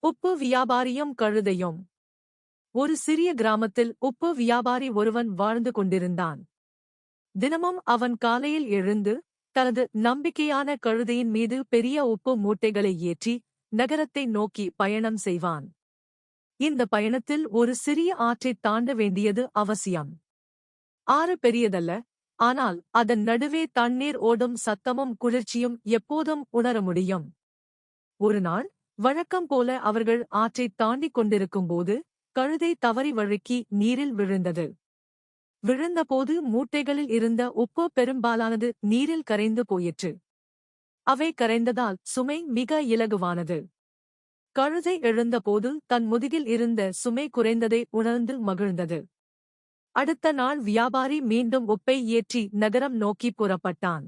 உப்பு வியாபாரியும் கழுதையும். ஒரு சிறிய கிராமத்தில் உப்பு வியாபாரி ஒருவன் வாழ்ந்து கொண்டிருந்தான். தினமும் அவன் காலையில் எழுந்து தனது நம்பிக்கையான கழுதையின் மீது பெரிய உப்பு மூட்டைகளை ஏற்றி நகரத்தை நோக்கி பயணம் செய்வான். இந்த பயணத்தில் ஒரு சிறிய ஆற்றைத் தாண்ட வேண்டியது அவசியம். ஆறு பெரியதல்ல, ஆனால் அதன் நடுவே தண்ணீர் ஓடும் சத்தமும் குளிர்ச்சியும் எப்போதும் உணர முடியும். ஒருநாள் வழக்கம் போல அவர்கள் ஆற்றைத் தாண்டிக் கொண்டிருக்கும்போது கழுதை தவறி வழுக்கி நீரில் விழுந்தது. விழுந்தபோது மூட்டைகளில் இருந்த உப்பு பெரும்பாலானது நீரில் கரைந்து போயிற்று. அவை கரைந்ததால் சுமை மிக இலகுவானது. கழுதை எழுந்தபோது தன் முதுகில் இருந்த சுமை குறைந்ததை உணர்ந்து மகிழ்ந்தது. அடுத்த நாள் வியாபாரி மீண்டும் உப்பை ஏற்றி நகரம் நோக்கி புறப்பட்டான்.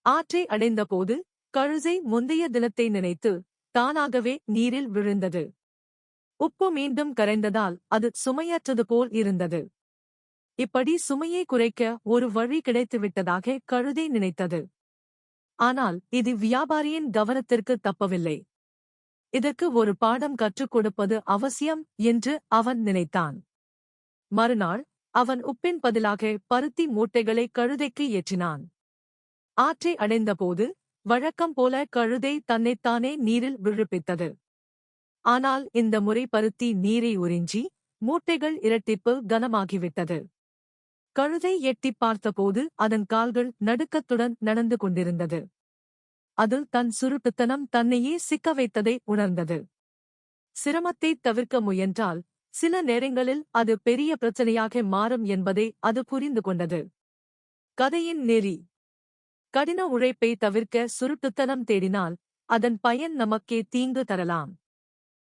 ஆற்றை அடைந்தபோது கழுதை முந்தைய தினத்தை நினைத்து தானாகவே நீரில் விழுந்தது. உப்பு மீண்டும் கரைந்ததால் அது சுமையற்றது போல் இருந்தது. இப்படி சுமையை குறைக்க ஒரு வழி கிடைத்துவிட்டதாக கழுதை நினைத்தது. ஆனால் இது வியாபாரியின் கவனத்திற்கு தப்பவில்லை. இதற்கு ஒரு பாடம் கற்றுக் கொடுப்பது அவசியம் என்று அவன் நினைத்தான். மறுநாள் அவன் உப்பின் பதிலாக பருத்தி மூட்டைகளை கழுதைக்கு ஏற்றினான். ஆற்றை அடைந்தபோது வழக்கம் போல கழுதை தன்னைத்தானே நீரில் விழுப்பித்தது. ஆனால் இந்த முறை பருத்தி நீரை உறிஞ்சி மூட்டைகள் இரட்டிப்பு கனமாகிவிட்டது. கழுதை எட்டிப் பார்த்தபோது அதன் கால்கள் நடுக்கத்துடன் நடந்து கொண்டிருந்தது. அது தன் சுருட்டுத்தனம் தன்னையே சிக்க வைத்ததை உணர்ந்தது. சிரமத்தைத் தவிர்க்க முயன்றால் சில நேரங்களில் அது பெரிய பிரச்சனையாக மாறும் என்பதை அது புரிந்து கொண்டது. கதையின் நெறி: கடின உழைப்பை தவிர்க்க சுருட்டுத்தனம் தேடினால் அதன் பயன் நமக்கே தீங்கு தரலாம்.